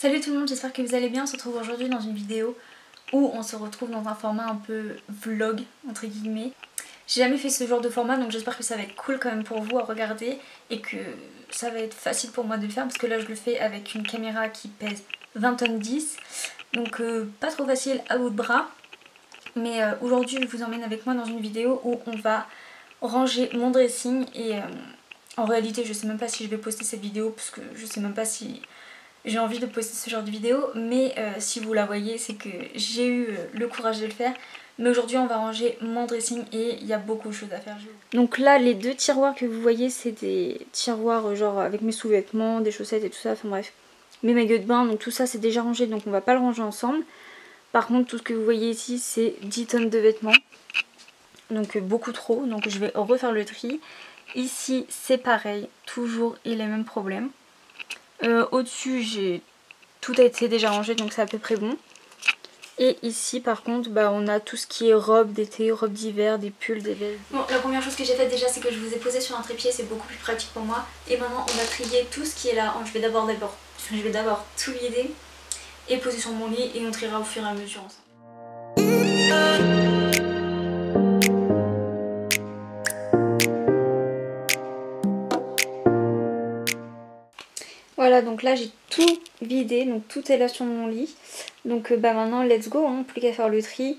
Salut tout le monde, j'espère que vous allez bien. On se retrouve aujourd'hui dans une vidéo où on se retrouve dans un format un peu vlog entre guillemets. J'ai jamais fait ce genre de format donc j'espère que ça va être cool quand même pour vous à regarder et que ça va être facile pour moi de le faire parce que là je le fais avec une caméra qui pèse 20 tonnes 10 donc pas trop facile à bout de bras. Mais aujourd'hui je vous emmène avec moi dans une vidéo où on va ranger mon dressing et en réalité je sais même pas si je vais poster cette vidéo parce que je sais même pas si j'ai envie de poster ce genre de vidéo, mais si vous la voyez c'est que j'ai eu le courage de le faire. Mais aujourd'hui on va ranger mon dressing et il y a beaucoup de choses à faire. Donc là les deux tiroirs que vous voyez c'est des tiroirs genre avec mes sous-vêtements, des chaussettes et tout ça, enfin bref, mes maillots de bain, donc tout ça c'est déjà rangé donc on va pas le ranger ensemble. Par contre tout ce que vous voyez ici c'est 10 tonnes de vêtements, donc beaucoup trop, donc je vais refaire le tri. Ici c'est pareil, toujours et les mêmes problèmes. Au-dessus tout a été déjà rangé donc c'est à peu près bon. Et ici par contre on a tout ce qui est robe d'été, robe d'hiver, des pulls, des vestes. Bon, la première chose que j'ai faite déjà c'est que je vous ai posé sur un trépied, c'est beaucoup plus pratique pour moi. Et maintenant on va trier tout ce qui est là. Je vais d'abord tout vider et poser sur mon lit et on triera au fur et à mesure ensemble. Voilà, donc là j'ai tout vidé, donc tout est là sur mon lit. Donc maintenant let's go, hein, plus qu'à faire le tri.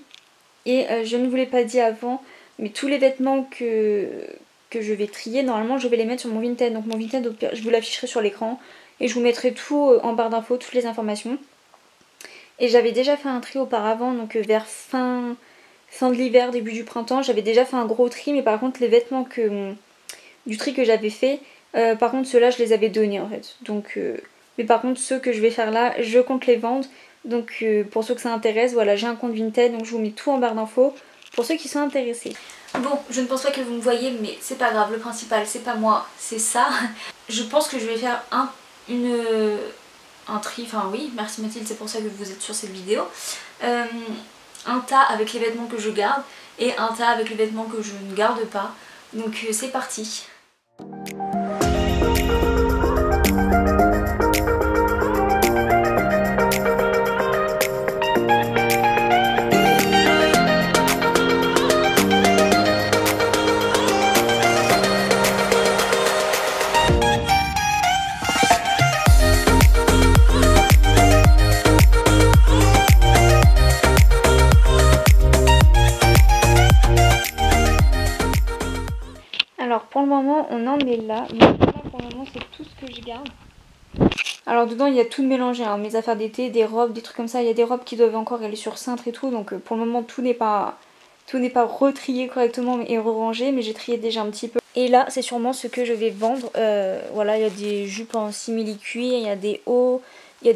Et je ne vous l'ai pas dit avant, mais tous les vêtements que je vais trier, normalement je vais les mettre sur mon Vinted. Donc mon Vinted, je vous l'afficherai sur l'écran et je vous mettrai tout en barre d'infos, toutes les informations. Et j'avais déjà fait un tri auparavant, donc vers fin de l'hiver, début du printemps, j'avais déjà fait un gros tri. Mais par contre les vêtements du tri que j'avais fait, par contre ceux-là je les avais donnés en fait. Donc, mais par contre ceux que je vais faire là, je compte les vendre. Donc pour ceux que ça intéresse, voilà, j'ai un compte Vinted, donc je vous mets tout en barre d'infos pour ceux qui sont intéressés. Bon, je ne pense pas que vous me voyez, mais c'est pas grave, le principal c'est pas moi, c'est ça. Je pense que je vais faire un tri, enfin oui, merci Mathilde, c'est pour ça que vous êtes sur cette vidéo. Un tas avec les vêtements que je garde et un tas avec les vêtements que je ne garde pas. Donc c'est parti. Alors pour le moment on en est là, mais là pour le moment c'est tout ce que je garde. Alors dedans il y a tout mélangé, hein, mes affaires d'été, des robes, des trucs comme ça. Il y a des robes qui doivent encore aller sur cintre et tout, donc pour le moment tout n'est pas retrié correctement et re-rangé, mais j'ai trié déjà un petit peu. Et là c'est sûrement ce que je vais vendre. Voilà, il y a des jupes en simili-cuir, il y a des hauts, il y a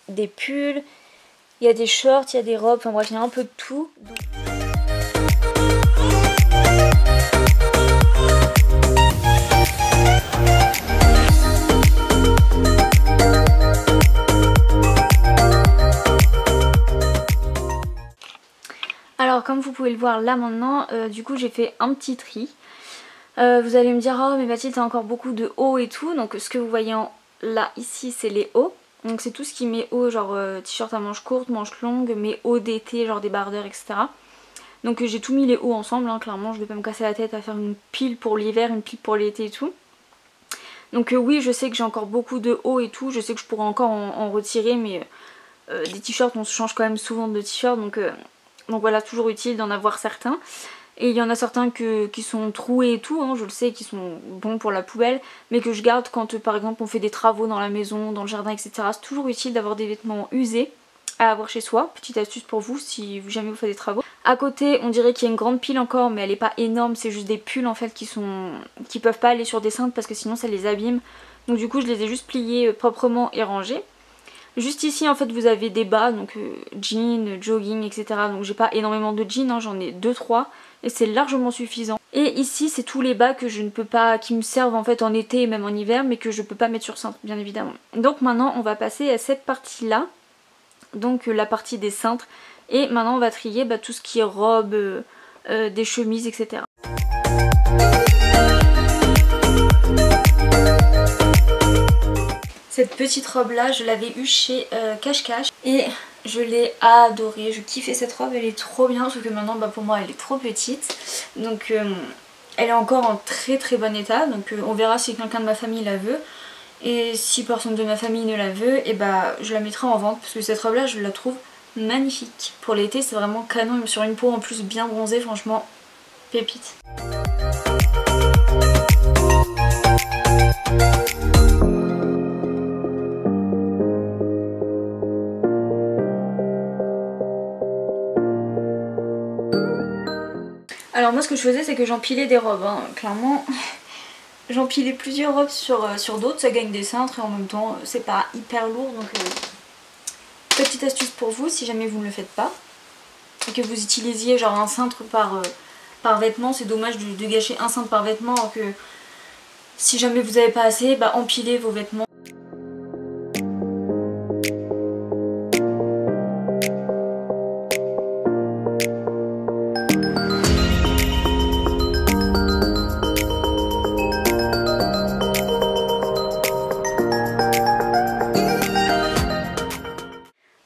des pulls, il y a des shorts, il y a des robes, enfin bref il y a un peu de tout. Donc... Alors comme vous pouvez le voir là maintenant, du coup j'ai fait un petit tri. Vous allez me dire oh mais Mathilde t'as encore beaucoup de hauts et tout. Donc ce que vous voyez là ici c'est les hauts. Donc c'est tout ce qui met haut, genre t-shirt à manches courtes, manches longues, mais hauts d'été, genre des bardeurs etc. Donc j'ai tout mis les hauts ensemble, hein, clairement je vais pas me casser la tête à faire une pile pour l'hiver, une pile pour l'été et tout. Donc oui je sais que j'ai encore beaucoup de hauts et tout, je sais que je pourrais encore en retirer, mais des t-shirts on se change quand même souvent de t-shirts, donc voilà, toujours utile d'en avoir certains. Et il y en a certains qui sont troués et tout, hein, je le sais, qui sont bons pour la poubelle, mais que je garde quand par exemple on fait des travaux dans la maison, dans le jardin, etc. C'est toujours utile d'avoir des vêtements usés à avoir chez soi. Petite astuce pour vous si jamais vous faites des travaux. À côté on dirait qu'il y a une grande pile encore, mais elle n'est pas énorme, c'est juste des pulls en fait qui peuvent pas aller sur des cintres parce que sinon ça les abîme. Donc du coup je les ai juste pliés proprement et rangés. Juste ici en fait vous avez des bas, donc jeans, jogging, etc. Donc j'ai pas énormément de jeans, hein, j'en ai 2-3 et c'est largement suffisant. Et ici c'est tous les bas que je ne peux pas, qui me servent en fait en été et même en hiver, mais que je peux pas mettre sur cintre bien évidemment. Donc maintenant on va passer à cette partie là, donc la partie des cintres. Et maintenant on va trier tout ce qui est robe, des chemises, etc. Cette petite robe là, je l'avais eue chez Cache Cache et je l'ai adorée. Je kiffais cette robe, elle est trop bien, sauf que maintenant pour moi elle est trop petite. Donc elle est encore en très très bon état, donc on verra si quelqu'un de ma famille la veut. Et si personne de ma famille ne la veut, et je la mettrai en vente parce que cette robe là je la trouve magnifique. Pour l'été c'est vraiment canon, sur une peau en plus bien bronzée, franchement pépite. Alors moi ce que je faisais c'est que j'empilais des robes, hein. Clairement j'empilais plusieurs robes sur d'autres, ça gagne des cintres et en même temps c'est pas hyper lourd, donc petite astuce pour vous si jamais vous ne le faites pas et que vous utilisiez genre un cintre par vêtement, c'est dommage de gâcher un cintre par vêtement, alors que si jamais vous n'avez pas assez, empilez vos vêtements.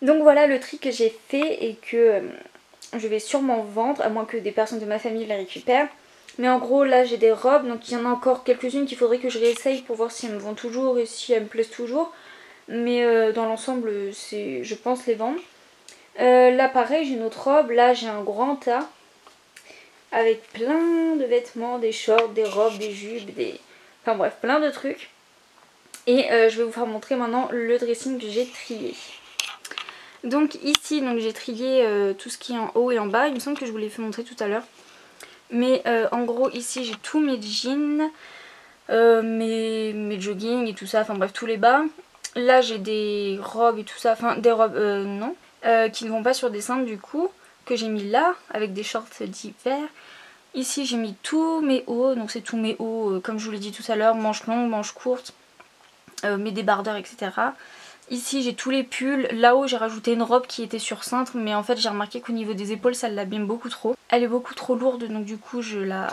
Donc voilà le tri que j'ai fait et que je vais sûrement vendre, à moins que des personnes de ma famille les récupèrent. Mais en gros là j'ai des robes, donc il y en a encore quelques-unes qu'il faudrait que je réessaye pour voir si elles me vont toujours et si elles me plaisent toujours. Mais dans l'ensemble je pense les vendre. Là pareil j'ai une autre robe, là j'ai un grand tas avec plein de vêtements, des shorts, des robes, des jupes, enfin bref plein de trucs. Et je vais vous faire montrer maintenant le dressing que j'ai trié. Donc ici j'ai trié tout ce qui est en haut et en bas, il me semble que je vous l'ai fait montrer tout à l'heure. Mais en gros ici j'ai tous mes jeans, mes joggings et tout ça, enfin bref tous les bas. Là j'ai des robes et tout ça, enfin des robes non, qui ne vont pas sur des cintres du coup, que j'ai mis là avec des shorts d'hiver. Ici j'ai mis tous mes hauts, donc c'est tous mes hauts comme je vous l'ai dit tout à l'heure, manches longues, manches courtes, mes débardeurs etc. Ici j'ai tous les pulls, là-haut j'ai rajouté une robe qui était sur cintre, mais en fait j'ai remarqué qu'au niveau des épaules ça l'abîme beaucoup trop. Elle est beaucoup trop lourde, donc du coup je la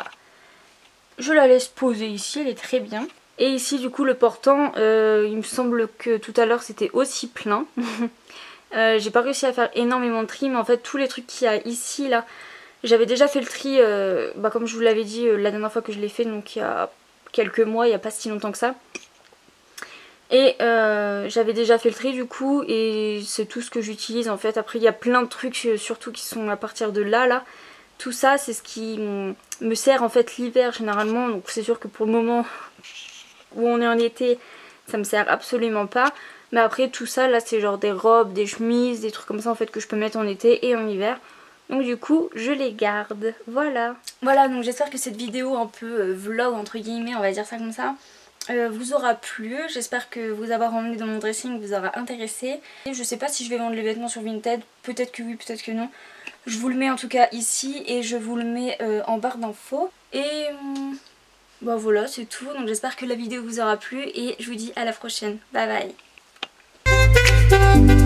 laisse poser ici, elle est très bien. Et ici du coup le portant, il me semble que tout à l'heure c'était aussi plein. J'ai pas réussi à faire énormément de tri, mais en fait tous les trucs qu'il y a ici là, j'avais déjà fait le tri, comme je vous l'avais dit la dernière fois que je l'ai fait, donc il y a quelques mois, il n'y a pas si longtemps que ça. Et j'avais déjà fait le tri du coup, et c'est tout ce que j'utilise en fait. Après il y a plein de trucs surtout qui sont à partir de là. Tout ça c'est ce qui me sert en fait l'hiver généralement. Donc c'est sûr que pour le moment où on est en été ça me sert absolument pas. Mais après tout ça là c'est genre des robes, des chemises, des trucs comme ça en fait que je peux mettre en été et en hiver. Donc du coup je les garde, voilà. Voilà, donc j'espère que cette vidéo un peu vlog entre guillemets, on va dire ça comme ça, vous aura plu. J'espère que vous avoir emmené dans mon dressing vous aura intéressé. Et je sais pas si je vais vendre les vêtements sur Vinted, peut-être que oui, peut-être que non. Je vous le mets en tout cas ici et je vous le mets en barre d'infos. Et voilà c'est tout, donc j'espère que la vidéo vous aura plu et je vous dis à la prochaine. Bye bye.